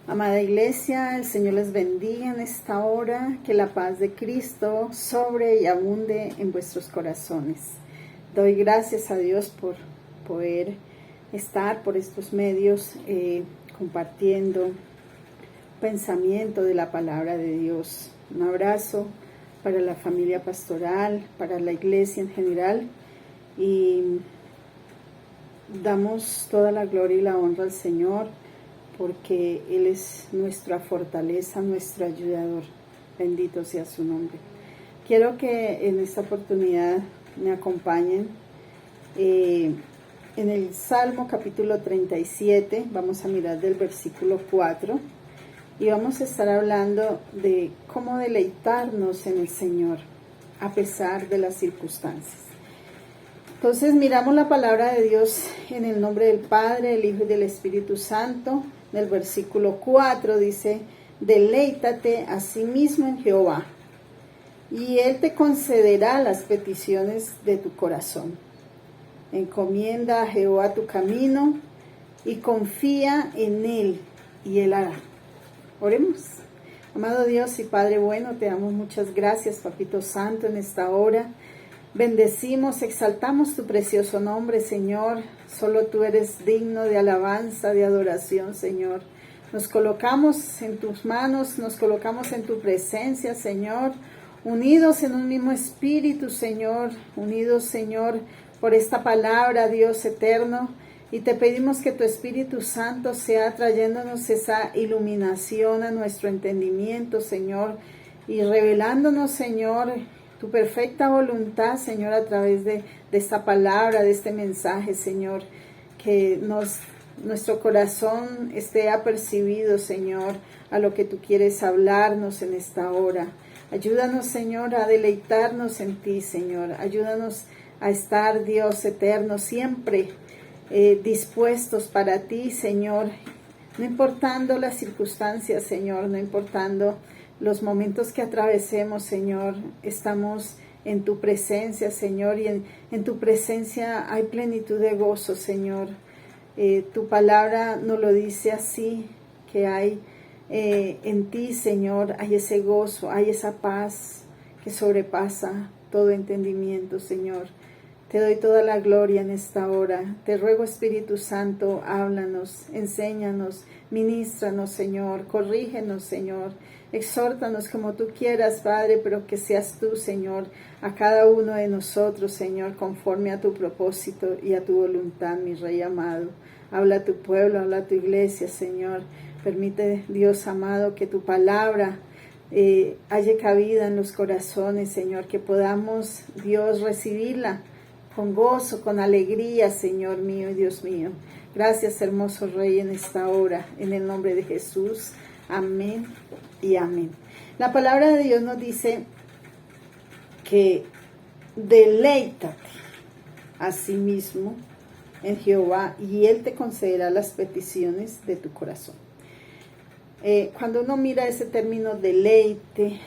Amada Iglesia, el Señor les bendiga en esta hora, que la paz de Cristo sobre y abunde en vuestros corazones. Doy gracias a Dios por poder estar por estos medios compartiendo pensamiento de la palabra de Dios. Un abrazo para la familia pastoral, para la iglesia en general, y damos toda la gloria y la honra al Señor, porque Él es nuestra fortaleza, nuestro ayudador. Bendito sea su nombre. Quiero que en esta oportunidad me acompañen en el Salmo capítulo 37. Vamos a mirar del versículo 4 y vamos a estar hablando de cómo deleitarnos en el Señor a pesar de las circunstancias. Entonces miramos la palabra de Dios en el nombre del Padre, del Hijo y del Espíritu Santo. En el versículo 4 dice: deleítate a sí mismo en Jehová, y Él te concederá las peticiones de tu corazón. Encomienda a Jehová tu camino y confía en Él, y Él hará. Oremos. Amado Dios y Padre bueno, te damos muchas gracias, Papito Santo, en esta hora. Bendecimos, exaltamos tu precioso nombre, Señor. Solo tú eres digno de alabanza, de adoración, Señor. Nos colocamos en tus manos, nos colocamos en tu presencia, Señor, unidos en un mismo espíritu, Señor, unidos, Señor, por esta palabra, Dios eterno. Y te pedimos que tu Espíritu Santo sea trayéndonos esa iluminación a nuestro entendimiento, Señor, y revelándonos, Señor, tu perfecta voluntad, Señor, a través de esta palabra, de este mensaje, Señor, que nuestro corazón esté apercibido, Señor, a lo que tú quieres hablarnos en esta hora. Ayúdanos, Señor, a deleitarnos en ti, Señor. Ayúdanos a estar, Dios eterno, siempre dispuestos para ti, Señor, no importando las circunstancias, Señor, no importando los momentos que atravesemos, Señor. Estamos en tu presencia, Señor, y en tu presencia hay plenitud de gozo, Señor. Tu palabra nos lo dice así, que hay en ti, Señor, hay ese gozo, hay esa paz que sobrepasa todo entendimiento, Señor. Te doy toda la gloria en esta hora. Te ruego, Espíritu Santo, háblanos, enséñanos, ministranos, Señor, corrígenos, Señor, exhórtanos como tú quieras, Padre, pero que seas tú, Señor, a cada uno de nosotros, Señor, conforme a tu propósito y a tu voluntad, mi Rey amado. Habla a tu pueblo, habla a tu iglesia, Señor. Permite, Dios amado, que tu palabra haya cabida en los corazones, Señor, que podamos, Dios, recibirla con gozo, con alegría, Señor mío y Dios mío. Gracias, hermoso Rey, en esta hora, en el nombre de Jesús. Amén y amén. La palabra de Dios nos dice que deleítate a sí mismo en Jehová, y Él te concederá las peticiones de tu corazón. Cuando uno mira ese término deleite,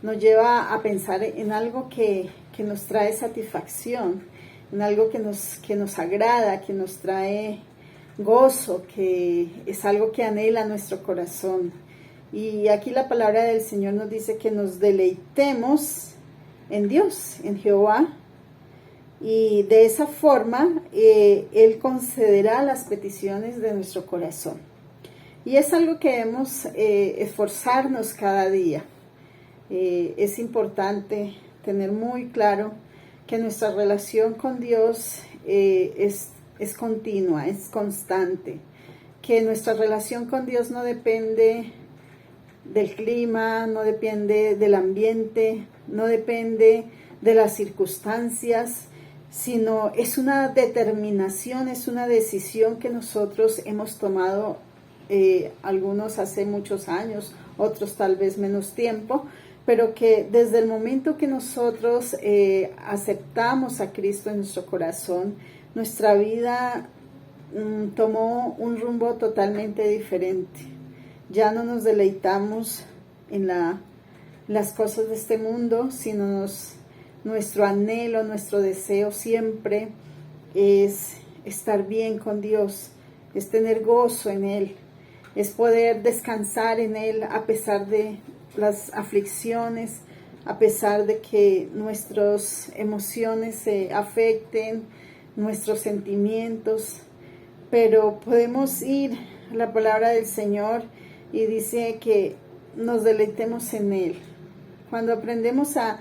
nos lleva a pensar en algo que nos trae satisfacción, en algo que nos agrada, que nos trae gozo, que es algo que anhela nuestro corazón. Y aquí la palabra del Señor nos dice que nos deleitemos en Dios, en Jehová, y de esa forma Él concederá las peticiones de nuestro corazón. Y es algo que debemos esforzarnos cada día. Es importante tener muy claro que nuestra relación con Dios es continua, es constante, que nuestra relación con Dios no depende del clima, no depende del ambiente, no depende de las circunstancias, sino es una determinación, es una decisión que nosotros hemos tomado, algunos hace muchos años, otros tal vez menos tiempo, pero que desde el momento que nosotros aceptamos a Cristo en nuestro corazón, nuestra vida tomó un rumbo totalmente diferente. Ya no nos deleitamos en las cosas de este mundo, sino nuestro anhelo, nuestro deseo siempre es estar bien con Dios, es tener gozo en Él. es poder descansar en Él a pesar de las aflicciones, a pesar de que nuestras emociones se afecten, nuestros sentimientos, pero podemos ir a la palabra del Señor y dice que nos deleitemos en Él. Cuando aprendemos a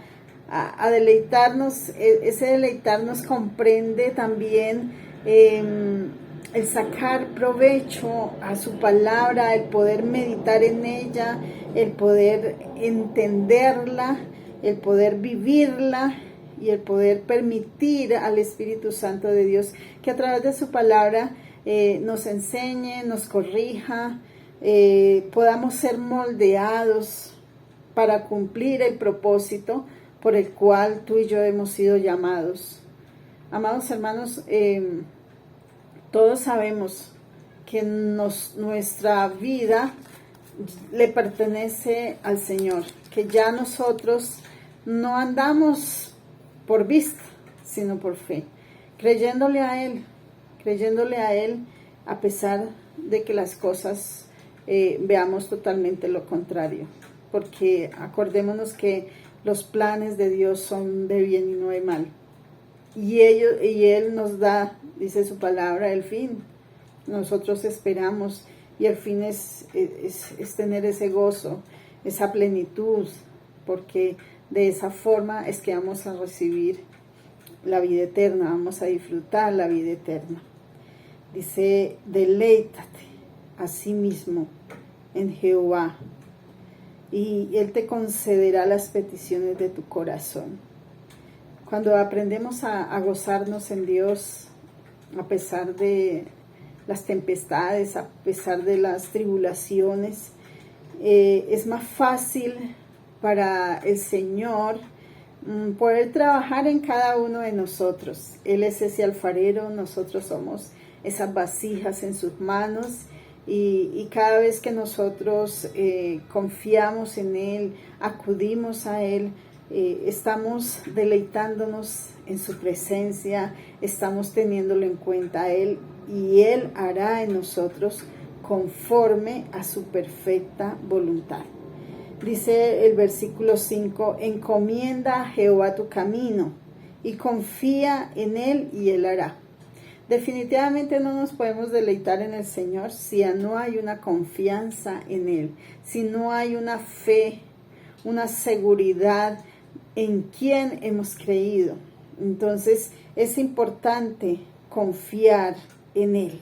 deleitarnos, ese deleitarnos comprende también el sacar provecho a su palabra, el poder meditar en ella, el poder entenderla, el poder vivirla y el poder permitir al Espíritu Santo de Dios que a través de su palabra nos enseñe, nos corrija, podamos ser moldeados para cumplir el propósito por el cual tú y yo hemos sido llamados. Amados hermanos, todos sabemos que nuestra vida le pertenece al Señor, que ya nosotros no andamos por vista, sino por fe, creyéndole a Él a pesar de que las cosas veamos totalmente lo contrario, porque acordémonos que los planes de Dios son de bien y no de mal, y Él nos da, dice su palabra, el fin. Nosotros esperamos y el fin es tener ese gozo, esa plenitud, porque de esa forma es que vamos a recibir la vida eterna, vamos a disfrutar la vida eterna. Dice, deleítate a sí mismo en Jehová y Él te concederá las peticiones de tu corazón. Cuando aprendemos a gozarnos en Dios, a pesar de las tempestades, a pesar de las tribulaciones, es más fácil para el Señor poder trabajar en cada uno de nosotros. Él es ese alfarero, nosotros somos esas vasijas en sus manos, y cada vez que nosotros confiamos en Él, acudimos a Él, estamos deleitándonos en su presencia, estamos teniéndolo en cuenta a Él, y Él hará en nosotros conforme a su perfecta voluntad. Dice el versículo 5, encomienda a Jehová tu camino y confía en Él y Él hará. Definitivamente no nos podemos deleitar en el Señor si no hay una confianza en Él, si no hay una fe, una seguridad en quien hemos creído. Entonces es importante confiar en Él,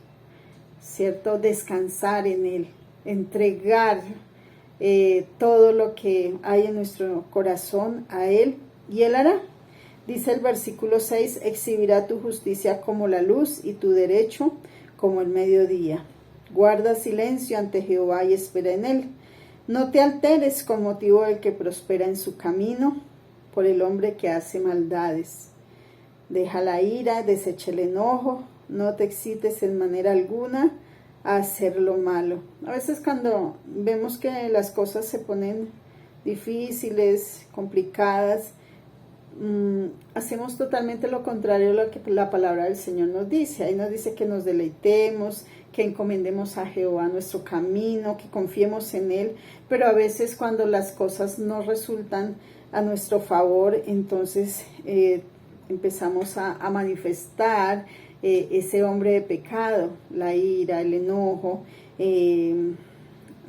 ¿cierto? Descansar en Él, entregar todo lo que hay en nuestro corazón a Él y Él hará. Dice el versículo 6, exhibirá tu justicia como la luz y tu derecho como el mediodía. Guarda silencio ante Jehová y espera en Él. No te alteres con motivo del que prospera en su camino, por el hombre que hace maldades. Deja la ira, desecha el enojo, no te excites en manera alguna a hacer lo malo. A veces cuando vemos que las cosas se ponen difíciles, complicadas, hacemos totalmente lo contrario a lo que la palabra del Señor nos dice. Ahí nos dice que nos deleitemos, que encomendemos a Jehová nuestro camino, que confiemos en Él, pero a veces cuando las cosas no resultan a nuestro favor, entonces empezamos a manifestar ese hombre de pecado, la ira, el enojo,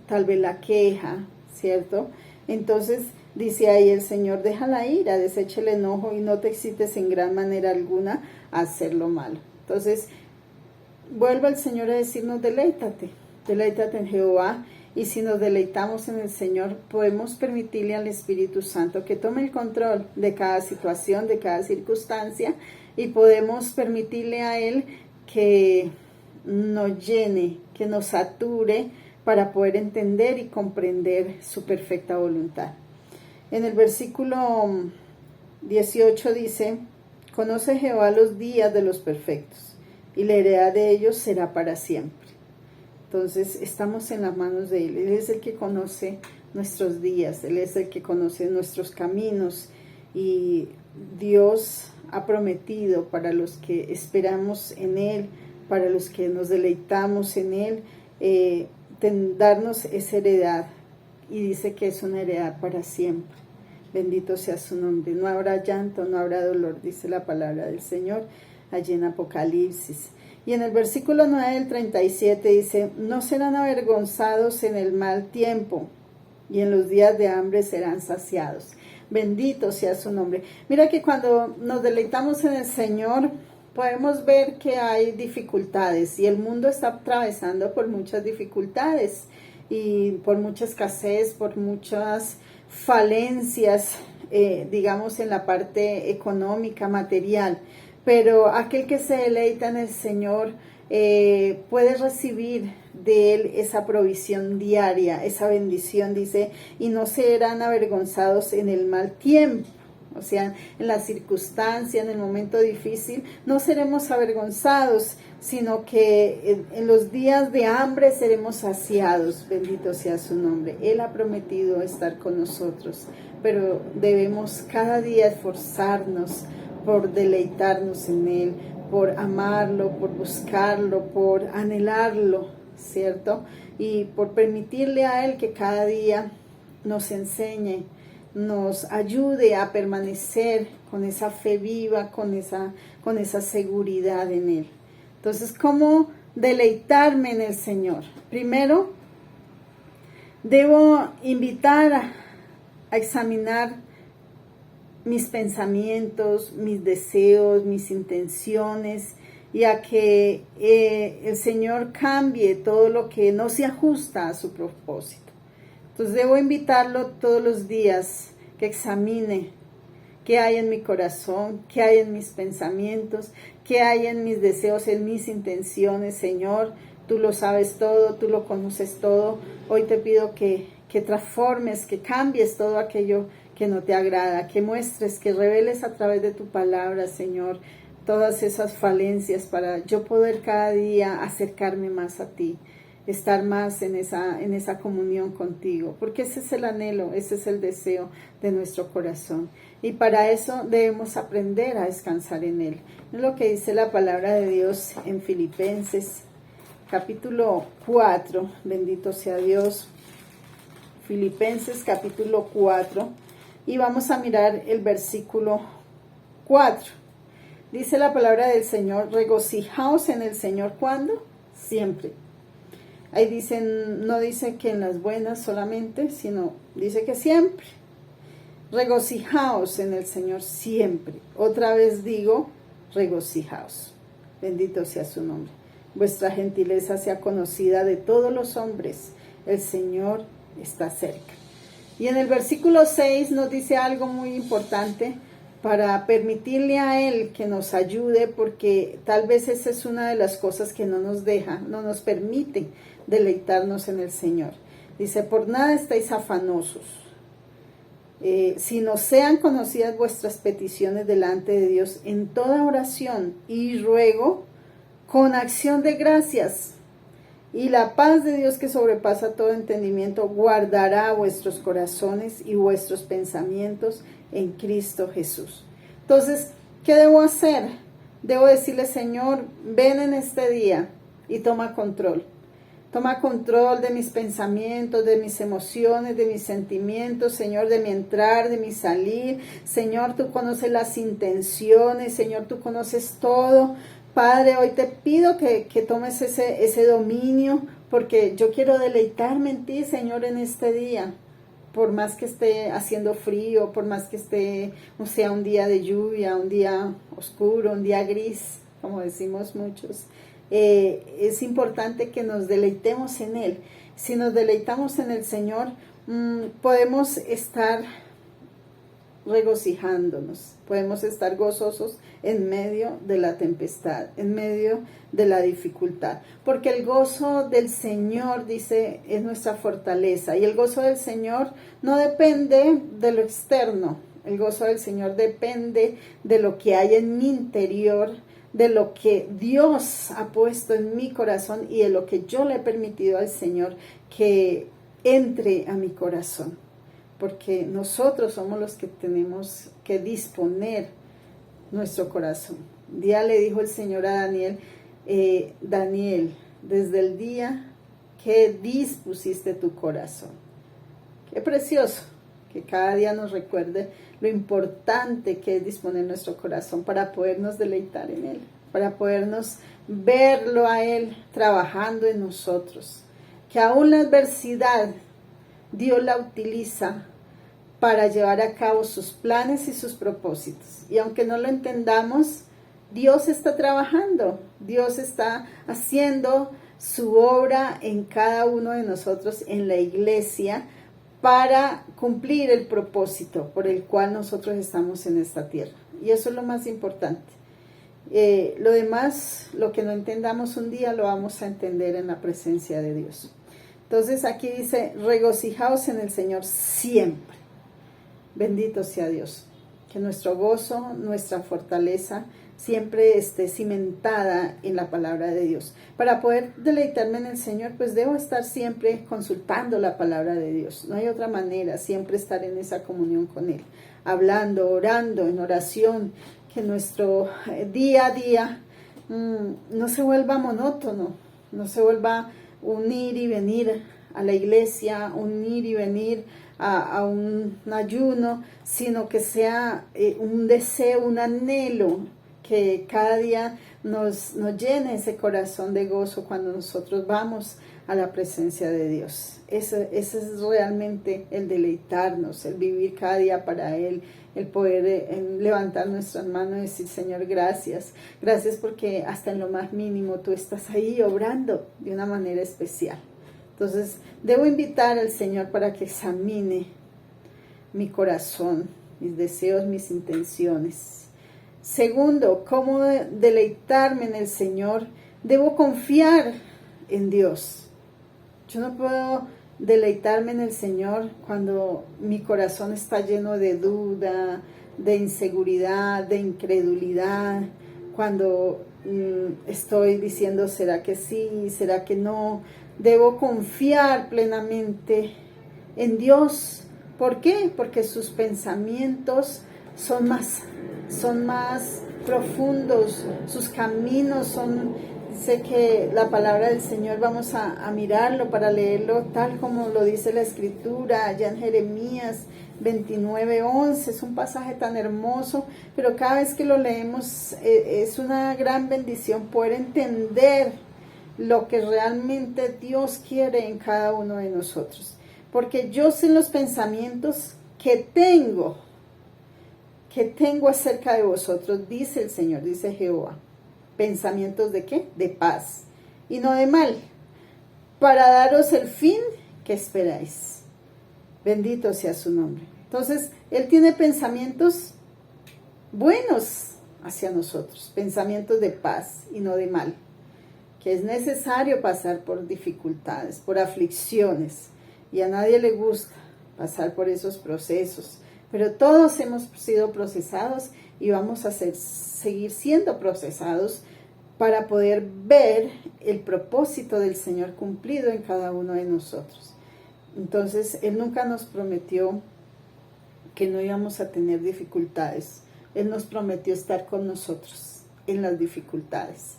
tal vez la queja, ¿cierto? Entonces dice ahí el Señor, deja la ira, desecha el enojo y no te excites en gran manera alguna a hacer lo malo. Entonces vuelve el Señor a decirnos, deleítate en Jehová. Y si nos deleitamos en el Señor, podemos permitirle al Espíritu Santo que tome el control de cada situación, de cada circunstancia, y podemos permitirle a Él que nos llene, que nos sature para poder entender y comprender su perfecta voluntad. En el versículo 18 dice, conoce Jehová los días de los perfectos, y la heredad de ellos será para siempre. Entonces estamos en las manos de Él. Él es el que conoce nuestros días, Él es el que conoce nuestros caminos, y Dios ha prometido para los que esperamos en Él, para los que nos deleitamos en Él, darnos esa heredad, y dice que es una heredad para siempre. Bendito sea su nombre. No habrá llanto, no habrá dolor, dice la palabra del Señor allí en Apocalipsis. Y en el versículo 9 del 37 dice, no serán avergonzados en el mal tiempo, y en los días de hambre serán saciados. Bendito sea su nombre. Mira que cuando nos deleitamos en el Señor, podemos ver que hay dificultades, y el mundo está atravesando por muchas dificultades, y por mucha escasez, por muchas falencias, digamos en la parte económica, material. Pero aquel que se deleita en el Señor puede recibir de Él esa provisión diaria, esa bendición, dice, y no serán avergonzados en el mal tiempo. O sea, en la circunstancia, en el momento difícil, no seremos avergonzados, sino que en los días de hambre seremos saciados. Bendito sea su nombre. Él ha prometido estar con nosotros, pero debemos cada día esforzarnos por deleitarnos en Él, por amarlo, por buscarlo, por anhelarlo, ¿cierto? Y por permitirle a Él que cada día nos enseñe, nos ayude a permanecer con esa fe viva, con esa seguridad en Él. Entonces, ¿cómo deleitarme en el Señor? Primero, debo invitar a examinar mis pensamientos, mis deseos, mis intenciones, y a que el Señor cambie todo lo que no se ajusta a su propósito. Entonces debo invitarlo todos los días que examine qué hay en mi corazón, qué hay en mis pensamientos, qué hay en mis deseos, en mis intenciones. Señor, tú lo sabes todo, tú lo conoces todo. Hoy te pido que transformes, que cambies todo aquello que no te agrada, que muestres, que reveles a través de tu palabra, Señor, todas esas falencias para yo poder cada día acercarme más a ti, estar más en esa comunión contigo, porque ese es el anhelo, ese es el deseo de nuestro corazón. Y para eso debemos aprender a descansar en Él. Es lo que dice la palabra de Dios en Filipenses, capítulo 4, bendito sea Dios. Filipenses, capítulo 4, y vamos a mirar el versículo 4. Dice la palabra del Señor, regocijaos en el Señor, ¿cuándo? Siempre. Ahí dicen, no dice que en las buenas solamente, sino dice que siempre. Regocijaos en el Señor siempre. Otra vez digo, regocijaos. Bendito sea su nombre. Vuestra gentileza sea conocida de todos los hombres. El Señor está cerca. Y en el versículo 6 nos dice algo muy importante para permitirle a Él que nos ayude, porque tal vez esa es una de las cosas que no nos deja, no nos permite deleitarnos en el Señor. Dice, por nada estáis afanosos, sino sean conocidas vuestras peticiones delante de Dios en toda oración y ruego con acción de gracias. Y la paz de Dios, que sobrepasa todo entendimiento, guardará vuestros corazones y vuestros pensamientos en Cristo Jesús. Entonces, ¿qué debo hacer? Debo decirle, Señor, ven en este día y toma control. Toma control de mis pensamientos, de mis emociones, de mis sentimientos, Señor, de mi entrar, de mi salir. Señor, tú conoces las intenciones, Señor, tú conoces todo. Padre, hoy te pido que tomes ese dominio, porque yo quiero deleitarme en ti, Señor, en este día. Por más que esté haciendo frío, por más que esté, o sea, un día de lluvia, un día oscuro, un día gris, como decimos muchos, es importante que nos deleitemos en Él. Si nos deleitamos en el Señor, podemos estar regocijándonos, podemos estar gozosos en medio de la tempestad, en medio de la dificultad, porque el gozo del Señor, dice, es nuestra fortaleza, y el gozo del Señor no depende de lo externo, el gozo del Señor depende de lo que hay en mi interior, de lo que Dios ha puesto en mi corazón y de lo que yo le he permitido al Señor que entre a mi corazón. Porque nosotros somos los que tenemos que disponer nuestro corazón. Un día le dijo el Señor a Daniel, Daniel, desde el día que dispusiste tu corazón. Qué precioso que cada día nos recuerde lo importante que es disponer nuestro corazón para podernos deleitar en Él, para podernos verlo a Él trabajando en nosotros. Que aún la adversidad Dios la utiliza para llevar a cabo sus planes y sus propósitos. Y aunque no lo entendamos, Dios está trabajando, Dios está haciendo su obra en cada uno de nosotros, en la iglesia, para cumplir el propósito por el cual nosotros estamos en esta tierra. Y eso es lo más importante. Lo demás, lo que no entendamos un día, lo vamos a entender en la presencia de Dios. Entonces aquí dice, regocijaos en el Señor siempre. Bendito sea Dios. Que nuestro gozo, nuestra fortaleza siempre esté cimentada en la palabra de Dios. Para poder deleitarme en el Señor, pues debo estar siempre consultando la palabra de Dios. No hay otra manera, siempre estar en esa comunión con Él. Hablando, orando, en oración, que nuestro día a día no se vuelva monótono, no se vuelva un ir y venir a la iglesia, un ir y venir a un ayuno, sino que sea un deseo, un anhelo, que cada día nos llene ese corazón de gozo cuando nosotros vamos a la presencia de Dios. Ese es realmente el deleitarnos, el vivir cada día para Él, el poder levantar nuestras manos y decir, Señor, gracias. Gracias porque hasta en lo más mínimo tú estás ahí obrando de una manera especial. Entonces, debo invitar al Señor para que examine mi corazón, mis deseos, mis intenciones. Segundo, ¿cómo deleitarme en el Señor? Debo confiar en Dios. Yo no puedo deleitarme en el Señor cuando mi corazón está lleno de duda, de inseguridad, de incredulidad, cuando estoy diciendo, ¿será que sí? ¿Será que no? Debo confiar plenamente en Dios. ¿Por qué? Porque sus pensamientos son más profundos, sus caminos son, sé que la palabra del Señor vamos a mirarlo para leerlo tal como lo dice la Escritura, allá en Jeremías 29:11, es un pasaje tan hermoso, pero cada vez que lo leemos es una gran bendición poder entender lo que realmente Dios quiere en cada uno de nosotros, porque yo sé los pensamientos que tengo acerca de vosotros, dice el Señor, dice Jehová. ¿Pensamientos de qué? De paz y no de mal, para daros el fin que esperáis. Bendito sea su nombre. Entonces, Él tiene pensamientos buenos hacia nosotros, pensamientos de paz y no de mal, que es necesario pasar por dificultades, por aflicciones, y a nadie le gusta pasar por esos procesos. Pero todos hemos sido procesados y vamos a seguir siendo procesados para poder ver el propósito del Señor cumplido en cada uno de nosotros. Entonces, Él nunca nos prometió que no íbamos a tener dificultades. Él nos prometió estar con nosotros en las dificultades.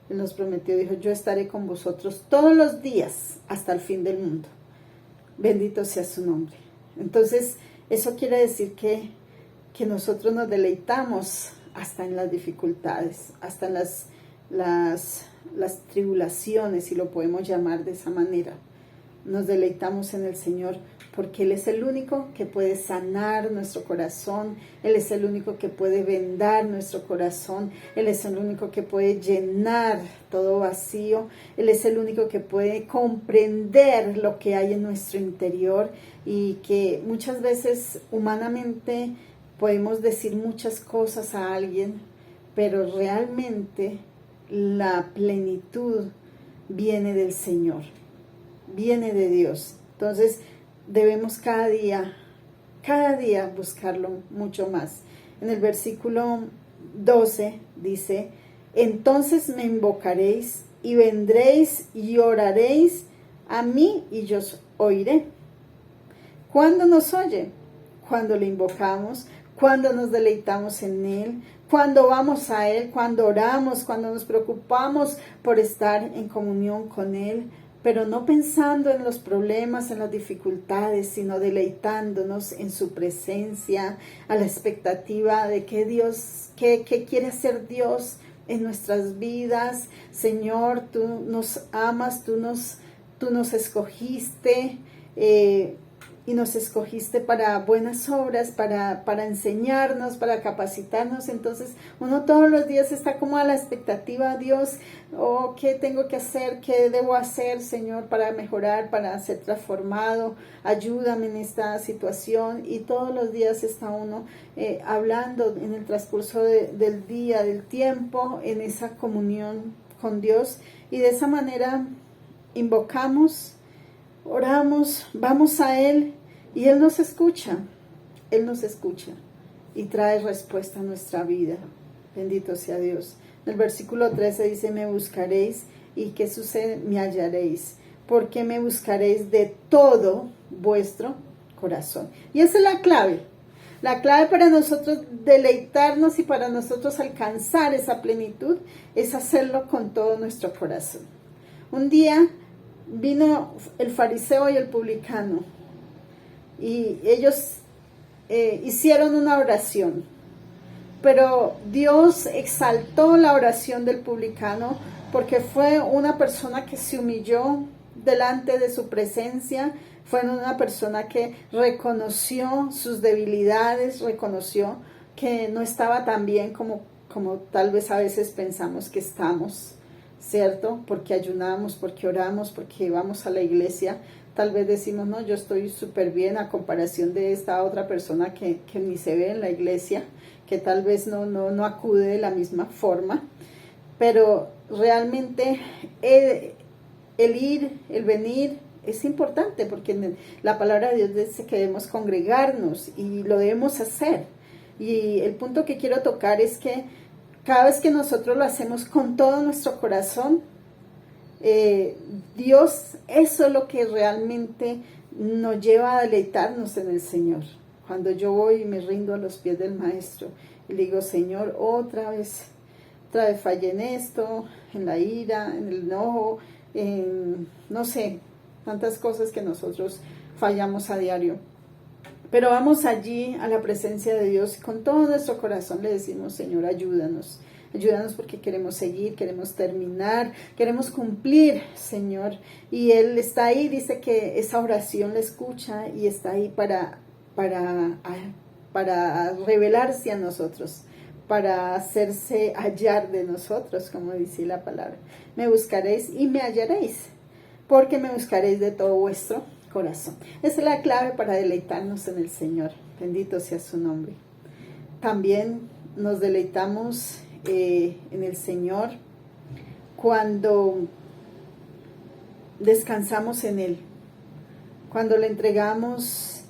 Él nos prometió, dijo, yo estaré con vosotros todos los días hasta el fin del mundo. Bendito sea su nombre. Entonces, eso quiere decir que nosotros nos deleitamos hasta en las dificultades, hasta en las tribulaciones, si lo podemos llamar de esa manera. Nos deleitamos en el Señor porque Él es el único que puede sanar nuestro corazón, Él es el único que puede vendar nuestro corazón, Él es el único que puede llenar todo vacío, Él es el único que puede comprender lo que hay en nuestro interior, y que muchas veces humanamente podemos decir muchas cosas a alguien, pero realmente la plenitud viene del Señor, viene de Dios. Entonces debemos cada día buscarlo mucho más. En el versículo 12 dice, entonces me invocaréis y vendréis y oraréis a mí y yo os oiré. ¿Cuándo nos oye? Cuando le invocamos, cuando nos deleitamos en Él, cuando vamos a Él, cuando oramos, cuando nos preocupamos por estar en comunión con Él, pero no pensando en los problemas, en las dificultades, sino deleitándonos en su presencia, a la expectativa de que Dios, que quiere hacer Dios en nuestras vidas. Señor, tú nos amas, tú nos escogiste, y nos escogiste para buenas obras, para enseñarnos, para capacitarnos. Entonces uno todos los días está como a la expectativa, Dios, oh, ¿qué tengo que hacer? ¿Qué debo hacer, Señor, para mejorar, para ser transformado? Ayúdame en esta situación. Y todos los días está uno hablando en el transcurso del día, del tiempo, en esa comunión con Dios. Y de esa manera invocamos, oramos, vamos a Él y Él nos escucha y trae respuesta a nuestra vida. Bendito sea Dios. En el versículo 13 dice, me buscaréis y ¿qué sucede? Me hallaréis, porque me buscaréis de todo vuestro corazón. Y esa es la clave para nosotros deleitarnos y para nosotros alcanzar esa plenitud, es hacerlo con todo nuestro corazón. Un día vino el fariseo y el publicano y ellos hicieron una oración, pero Dios exaltó la oración del publicano porque fue una persona que se humilló delante de su presencia, fue una persona que reconoció sus debilidades, reconoció que no estaba tan bien como tal vez a veces pensamos que estamos, ¿cierto? Porque ayunamos, porque oramos, porque vamos a la iglesia. Tal vez decimos, no, yo estoy súper bien a comparación de esta otra persona que ni se ve en la iglesia, que tal vez no acude de la misma forma. Pero realmente el ir, el venir es importante, porque la palabra de Dios dice que debemos congregarnos y lo debemos hacer. Y el punto que quiero tocar es que cada vez que nosotros lo hacemos con todo nuestro corazón, Dios, eso es lo que realmente nos lleva a deleitarnos en el Señor. Cuando yo voy y me rindo a los pies del Maestro y le digo, Señor, otra vez fallé en esto, en la ira, en el enojo, en no sé, tantas cosas que nosotros fallamos a diario. Pero vamos allí a la presencia de Dios y con todo nuestro corazón le decimos, Señor, ayúdanos. Ayúdanos porque queremos seguir, queremos terminar, queremos cumplir, Señor. Y Él está ahí, dice que esa oración la escucha y está ahí para revelarse a nosotros, para hacerse hallar de nosotros, como dice la palabra. Me buscaréis y me hallaréis, porque me buscaréis de todo vuestro corazón. Esa es la clave para deleitarnos en el Señor. Bendito sea su nombre. También nos deleitamos en el Señor cuando descansamos en Él, cuando le entregamos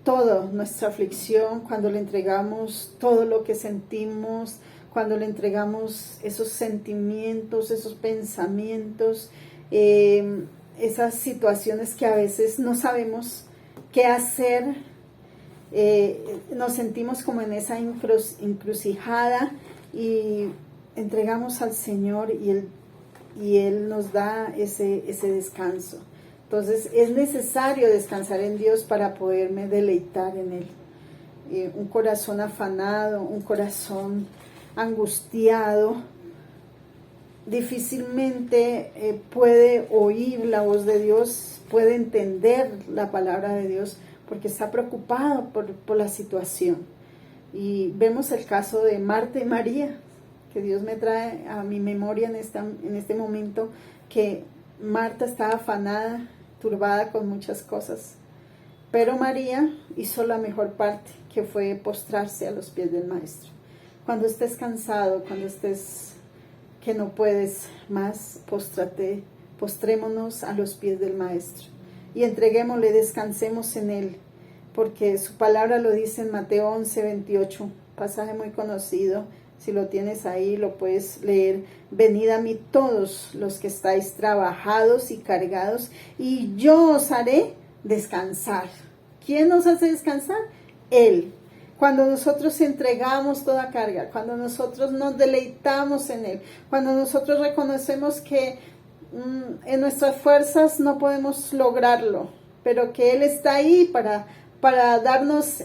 toda nuestra aflicción, cuando le entregamos todo lo que sentimos, cuando le entregamos esos sentimientos, esos pensamientos, esas situaciones que a veces no sabemos qué hacer. Nos sentimos como en esa encrucijada y entregamos al Señor y Él nos da ese descanso. Entonces es necesario descansar en Dios para poderme deleitar en Él. Un corazón afanado, un corazón angustiado, difícilmente puede oír la voz de Dios, puede entender la palabra de Dios, porque está preocupado por la situación. Y vemos el caso de Marta y María, que Dios me trae a mi memoria en este momento, que Marta estaba afanada, turbada con muchas cosas, pero María hizo la mejor parte, que fue postrarse a los pies del Maestro. Cuando estés cansado, cuando estés que no puedes más, póstrate, postrémonos a los pies del Maestro y entreguémosle, descansemos en Él, porque su palabra lo dice en Mateo 11:28, pasaje muy conocido. Si lo tienes ahí, lo puedes leer. Venid a mí todos los que estáis trabajados y cargados, y yo os haré descansar. ¿Quién nos hace descansar? Él. Cuando nosotros entregamos toda carga, cuando nosotros nos deleitamos en Él, cuando nosotros reconocemos que en nuestras fuerzas no podemos lograrlo, pero que Él está ahí para darnos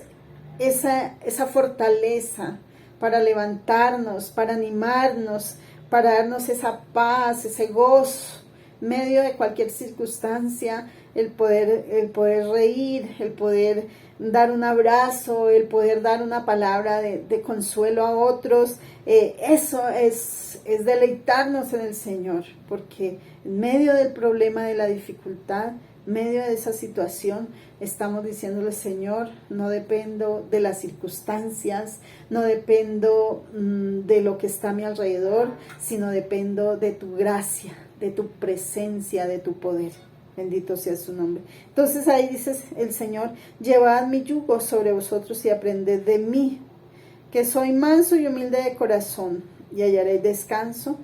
esa fortaleza, para levantarnos, para animarnos, para darnos esa paz, ese gozo, en medio de cualquier circunstancia, el poder reír, el poder dar un abrazo, el poder dar una palabra de consuelo a otros. Eso es deleitarnos en el Señor, porque en medio del problema, de la dificultad, en medio de esa situación, estamos diciéndole: Señor, no dependo de las circunstancias, no dependo de lo que está a mi alrededor, sino dependo de tu gracia, de tu presencia, de tu poder. Bendito sea su nombre. Entonces ahí dice el Señor: llevad mi yugo sobre vosotros y aprended de mí, que soy manso y humilde de corazón, y hallaréis descanso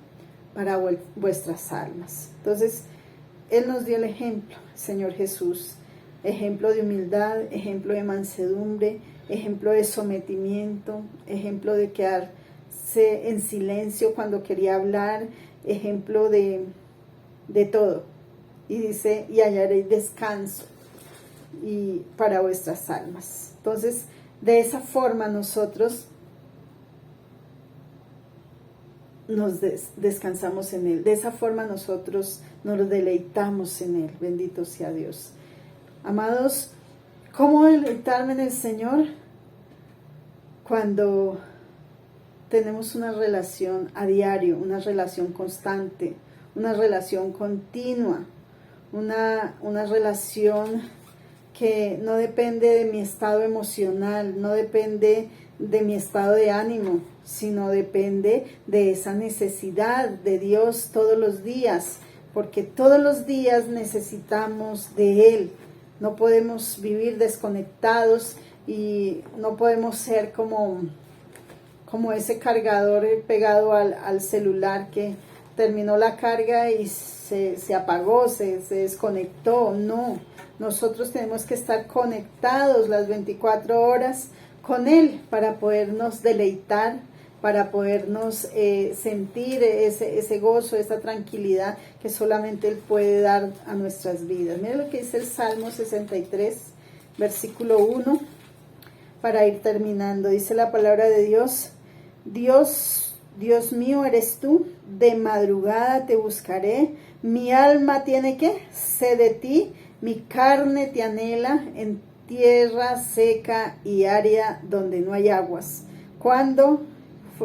para vuestras almas. Entonces Él nos dio el ejemplo, Señor Jesús, ejemplo de humildad, ejemplo de mansedumbre, ejemplo de sometimiento, ejemplo de quedarse en silencio cuando quería hablar, ejemplo de todo. Y dice: y hallaréis descanso para vuestras almas. Entonces, de esa forma nosotros nos descansamos en Él. De esa forma nosotros nos deleitamos en Él. Bendito sea Dios. Amados, ¿cómo deleitarme en el Señor? Cuando tenemos una relación a diario, una relación constante, una relación continua, una relación que no depende de mi estado emocional, no depende de mi estado de ánimo, sino depende de esa necesidad de Dios todos los días, porque todos los días necesitamos de Él. No podemos vivir desconectados y no podemos ser como ese cargador pegado al celular que terminó la carga y se apagó, se desconectó. No, nosotros tenemos que estar conectados las 24 horas con Él para podernos deleitar, para podernos sentir ese gozo, esa tranquilidad que solamente Él puede dar a nuestras vidas. Miren lo que dice el Salmo 63, versículo 1, para ir terminando. Dice la palabra de Dios: Dios mío eres tú, de madrugada te buscaré, mi alma tiene ¿qué? Sed de ti, mi carne te anhela en tierra seca y árida donde no hay aguas. Cuando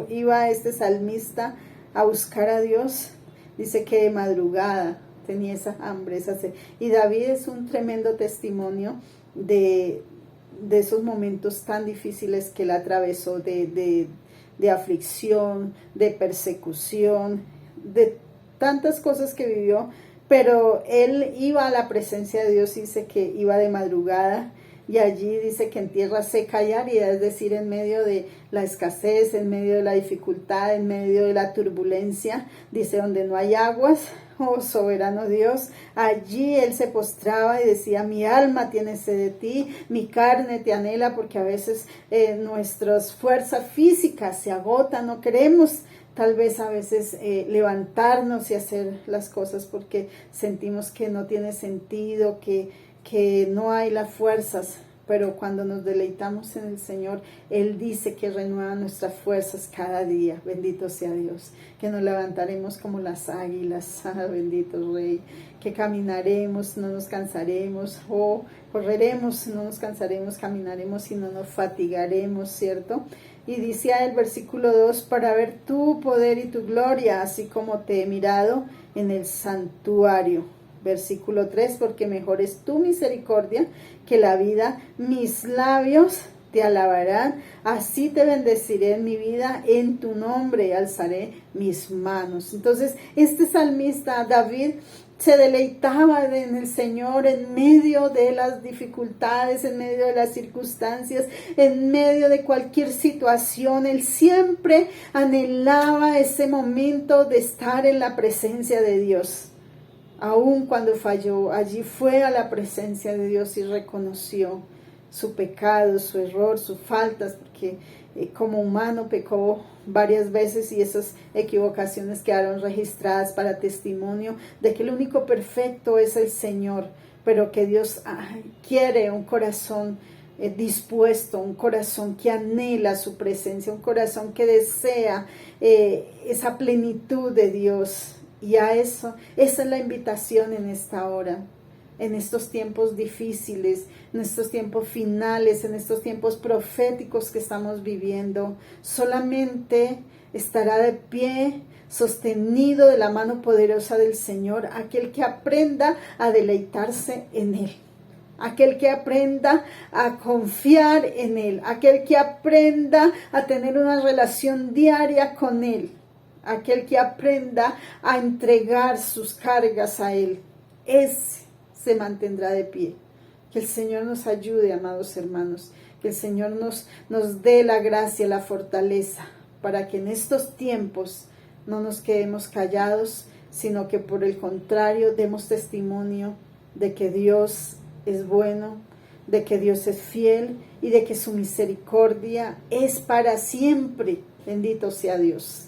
iba este salmista a buscar a Dios, dice que de madrugada tenía esa hambre, esa sed. Y David es un tremendo testimonio de esos momentos tan difíciles que él atravesó, de aflicción, de persecución, de tantas cosas que vivió, pero él iba a la presencia de Dios, dice que iba de madrugada, y allí dice que en tierra seca y árida, es decir, en medio de la escasez, en medio de la dificultad, en medio de la turbulencia, dice donde no hay aguas, oh soberano Dios, allí él se postraba y decía: mi alma tiene sed de ti, mi carne te anhela, porque a veces nuestras fuerzas físicas se agotan, no queremos tal vez a veces levantarnos y hacer las cosas porque sentimos que no tiene sentido, que no hay las fuerzas, pero cuando nos deleitamos en el Señor, Él dice que renueva nuestras fuerzas cada día. Bendito sea Dios, que nos levantaremos como las águilas, bendito Rey, que caminaremos, no nos cansaremos, correremos, no nos cansaremos, caminaremos y no nos fatigaremos, ¿cierto? Y dice el versículo 2, para ver tu poder y tu gloria, así como te he mirado en el santuario. Versículo 3, porque mejor es tu misericordia que la vida, mis labios te alabarán, así te bendeciré en mi vida, en tu nombre alzaré mis manos. Entonces, este salmista David se deleitaba en el Señor en medio de las dificultades, en medio de las circunstancias, en medio de cualquier situación. Él siempre anhelaba ese momento de estar en la presencia de Dios. Aun cuando falló, allí fue a la presencia de Dios y reconoció su pecado, su error, sus faltas, porque como humano pecó varias veces y esas equivocaciones quedaron registradas para testimonio de que el único perfecto es el Señor, pero que Dios quiere un corazón dispuesto, un corazón que anhela su presencia, un corazón que desea esa plenitud de Dios. Y a eso, esa es la invitación en esta hora, en estos tiempos difíciles, en estos tiempos finales, en estos tiempos proféticos que estamos viviendo. Solamente estará de pie, sostenido de la mano poderosa del Señor, aquel que aprenda a deleitarse en Él, aquel que aprenda a confiar en Él, aquel que aprenda a tener una relación diaria con Él, aquel que aprenda a entregar sus cargas a Él. Ese se mantendrá de pie. Que el Señor nos ayude, amados hermanos, que el Señor nos dé la gracia, la fortaleza, para que en estos tiempos no nos quedemos callados, sino que por el contrario demos testimonio de que Dios es bueno, de que Dios es fiel y de que su misericordia es para siempre. Bendito sea Dios.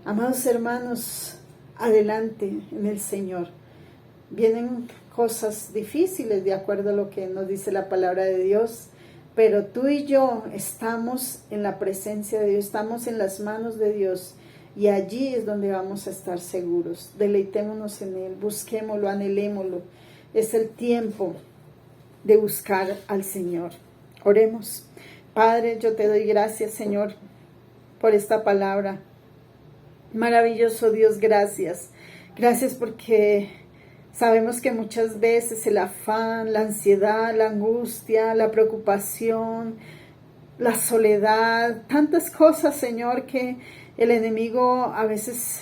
Amados hermanos, adelante en el Señor. Vienen cosas difíciles de acuerdo a lo que nos dice la palabra de Dios, pero tú y yo estamos en la presencia de Dios, estamos en las manos de Dios y allí es donde vamos a estar seguros. Deleitémonos en Él, busquémoslo, anhelémoslo. Es el tiempo de buscar al Señor. Oremos. Padre, yo te doy gracias, Señor, por esta palabra. Maravilloso Dios, gracias. Gracias porque sabemos que muchas veces el afán, la ansiedad, la angustia, la preocupación, la soledad, tantas cosas, Señor, que el enemigo a veces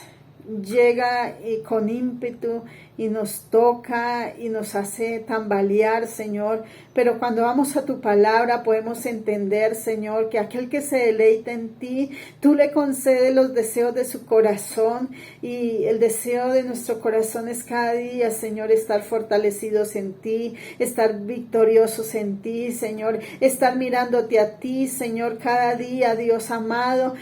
llega con ímpetu y nos toca y nos hace tambalear, Señor. Pero cuando vamos a tu palabra podemos entender, Señor, que aquel que se deleita en ti, tú le concedes los deseos de su corazón, y el deseo de nuestro corazón es cada día, Señor, estar fortalecidos en ti, estar victoriosos en ti, Señor, estar mirándote a ti, Señor, cada día, Dios amado,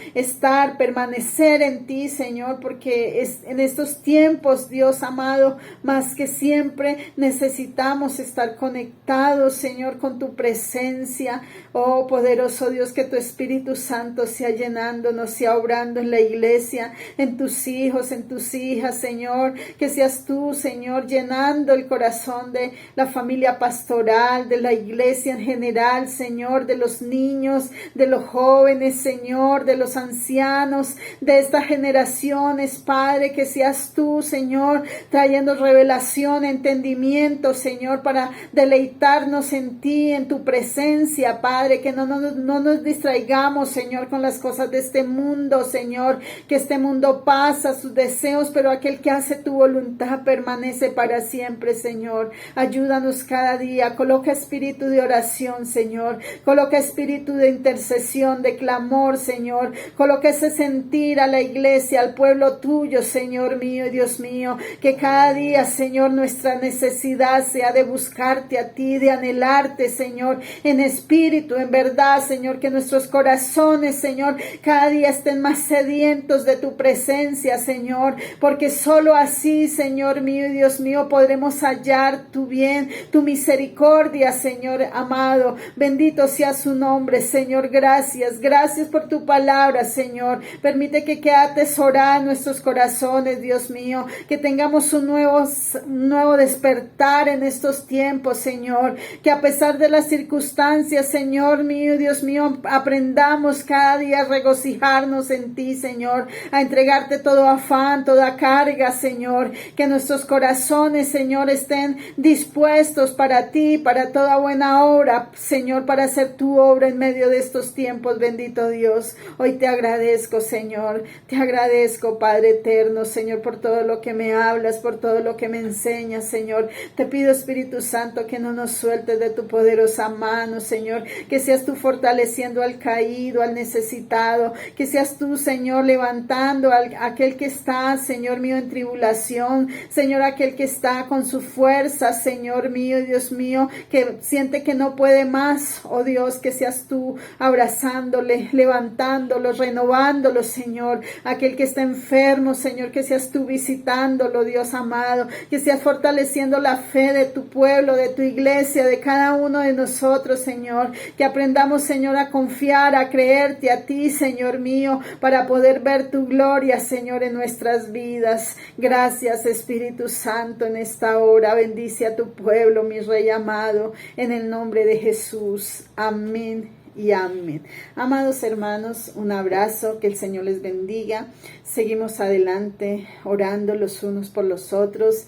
permanecer en ti, Señor, porque en estos tiempos, Dios amado, más que siempre necesitamos estar conectados, Señor, con tu presencia. Oh, poderoso Dios, que tu Espíritu Santo sea llenándonos, sea obrando en la iglesia, en tus hijos, en tus hijas, Señor. Que seas tú, Señor, llenando el corazón de la familia pastoral, de la iglesia en general, Señor, de los niños, de los jóvenes, Señor, de los ancianos, de estas generaciones, Padre. Que seas tú, Señor, trayendo revelación, entendimiento, Señor, para deleitarnos en ti, en tu presencia, Padre. Que no nos distraigamos, Señor, con las cosas de este mundo, Señor, que este mundo pasa, sus deseos, pero aquel que hace tu voluntad permanece para siempre, Señor. Ayúdanos cada día, coloca espíritu de oración, Señor, coloca espíritu de intercesión, de clamor, Señor, coloca ese sentir a la iglesia, al pueblo tuyo, Señor mío y Dios mío. Que cada día, Señor, nuestra necesidad sea de buscarte a ti, de anhelarte, Señor, en espíritu, en verdad, Señor. Que nuestros corazones, Señor, cada día estén más sedientos de tu presencia, Señor, porque solo así, Señor mío y Dios mío, podremos hallar tu bien, tu misericordia, Señor amado. Bendito sea su nombre, Señor. Gracias por tu palabra, Señor. Permite que quede atesorada en nuestros corazones, Dios mío, que tengamos un nuevo despertar en estos tiempos, Señor, que a pesar de las circunstancias, Señor mío, Dios mío, aprendamos cada día a regocijarnos en ti, Señor, a entregarte todo afán, toda carga, Señor. Que nuestros corazones, Señor, estén dispuestos para ti, para toda buena obra, Señor, para hacer tu obra en medio de estos tiempos. Bendito Dios, hoy te agradezco, Señor, te agradezco, Padre eterno, Señor, por todo lo que me hablas, por todo lo que me enseñas, Señor. Te pido, Espíritu Santo, que no nos sueltes de tu poderosa mano, Señor, que seas tú fortaleciendo al caído, al necesitado, que seas tú, Señor, levantando a aquel que está, Señor mío, en tribulación, Señor, aquel que está con su fuerza, Señor mío, Dios mío, que siente que no puede más, oh Dios, que seas tú abrazándole, levantándolo, renovándolo, Señor, aquel que está enfermo, Señor, que seas tú visitándolo, Dios amado, que seas fortaleciendo la fe de tu pueblo, de tu iglesia, de cada uno de nosotros, Señor, que aprendamos, Señor, a confiar, a creerte a ti, Señor mío, para poder ver tu gloria, Señor, en nuestras vidas. Gracias, Espíritu Santo, en esta hora. Bendice a tu pueblo, mi Rey amado, en el nombre de Jesús. Amén y amén. Amados hermanos, un abrazo, que el Señor les bendiga. Seguimos adelante, orando los unos por los otros,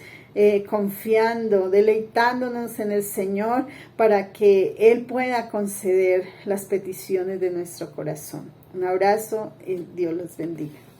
confiando, deleitándonos en el Señor para que Él pueda conceder las peticiones de nuestro corazón. Un abrazo y Dios los bendiga.